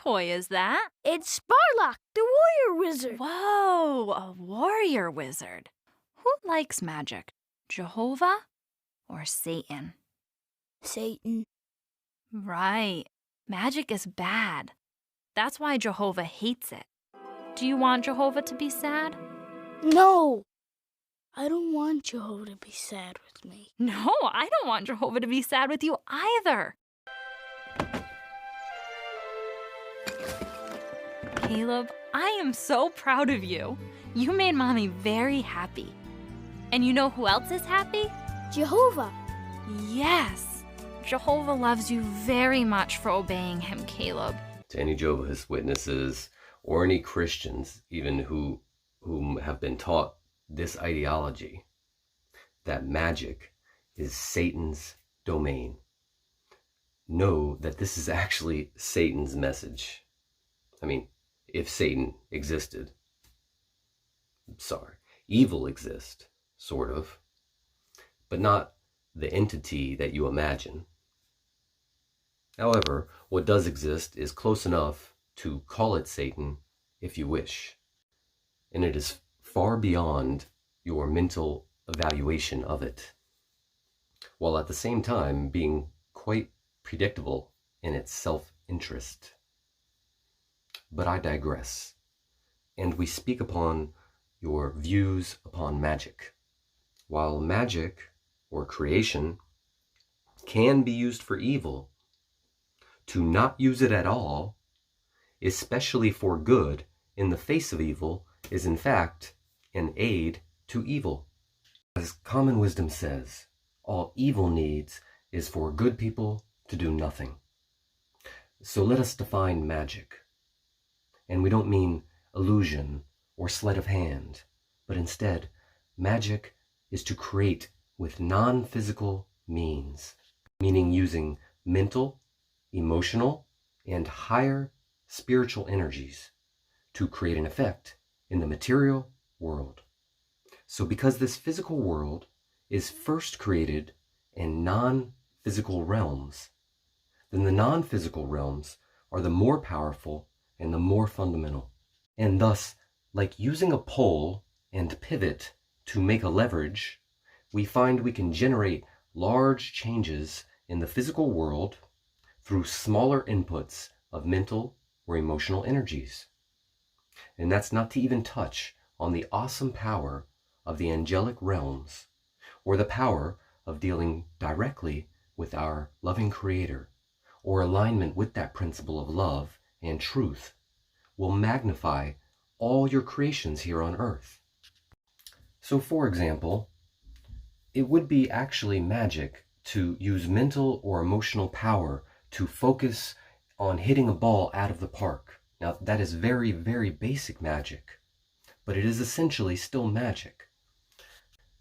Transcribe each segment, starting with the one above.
toy is that? It's Sparlock, the warrior wizard. Whoa, a warrior wizard. Who likes magic, Jehovah or Satan? Satan. Right. Magic is bad. That's why Jehovah hates it. Do you want Jehovah to be sad? No. I don't want Jehovah to be sad with me. No, I don't want Jehovah to be sad with you either. Caleb, I am so proud of you. You made Mommy very happy. And you know who else is happy? Jehovah. Yes. Jehovah loves you very much for obeying him, Caleb. To any Jehovah's Witnesses or any Christians even whom have been taught this ideology that magic is Satan's domain, know that this is actually Satan's message. I mean, if Satan existed. Sorry, evil exists, sort of, but not the entity that you imagine. However, what does exist is close enough to call it Satan if you wish, and it is far beyond your mental evaluation of it, while at the same time being quite predictable in its self-interest. But I digress, and we speak upon your views upon magic. While magic, or creation, can be used for evil, to not use it at all, especially for good in the face of evil, is in fact an aid to evil. As common wisdom says, all evil needs is for good people to do nothing. So let us define magic. And we don't mean illusion or sleight of hand, but instead, magic is to create with non-physical means, meaning using mental, emotional, and higher spiritual energies to create an effect in the material world. So because this physical world is first created in non-physical realms, then the non-physical realms are the more powerful and the more fundamental. And thus, like using a pole and pivot to make a leverage, we find we can generate large changes in the physical world through smaller inputs of mental or emotional energies. And that's not to even touch on the awesome power of the angelic realms, or the power of dealing directly with our loving Creator, or alignment with that principle of love and truth will magnify all your creations here on earth. So for example, it would be actually magic to use mental or emotional power to focus on hitting a ball out of the park. Now that is very, very basic magic, but it is essentially still magic.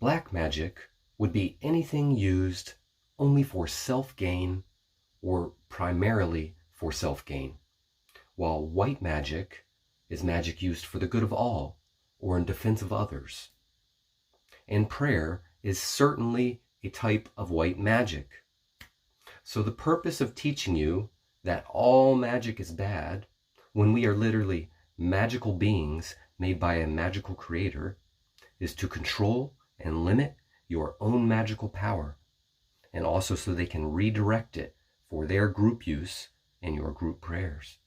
Black magic would be anything used only for self-gain or primarily for self-gain, while white magic is magic used for the good of all or in defense of others. And prayer is certainly a type of white magic. So the purpose of teaching you that all magic is bad, when we are literally magical beings made by a magical creator, is to control and limit your own magical power, and also so they can redirect it for their group use and your group prayers.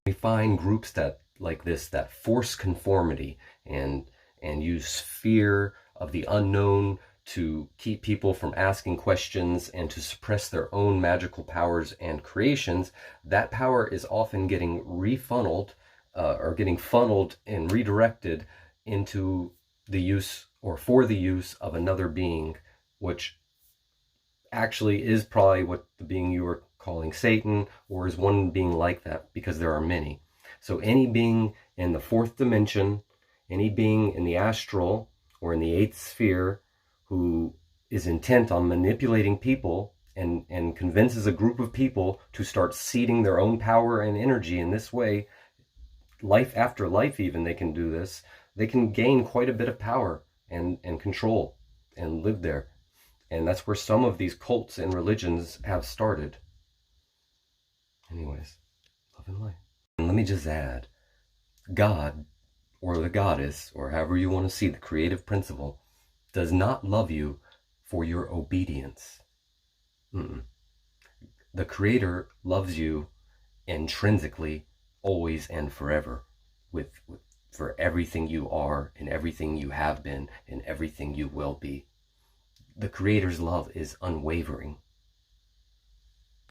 We find groups that like this that force conformity and use fear of the unknown to keep people from asking questions and to suppress their own magical powers and creations. That power is often getting funneled and redirected into the use or for the use of another being, which actually is probably what the being you are calling Satan, or is one being like that, because there are many. So any being in the fourth dimension, any being in the astral or in the eighth sphere who is intent on manipulating people and convinces a group of people to start seeding their own power and energy in this way, life after life even, they can do this. They can gain quite a bit of power and control and live there. And that's where some of these cults and religions have started. Anyways, love Love and light. And let me just add, God, or the goddess, or however you want to see the creative principle, does not love you for your obedience. The Creator loves you intrinsically, always and forever, for everything you are and everything you have been and everything you will be. The Creator's love is unwavering.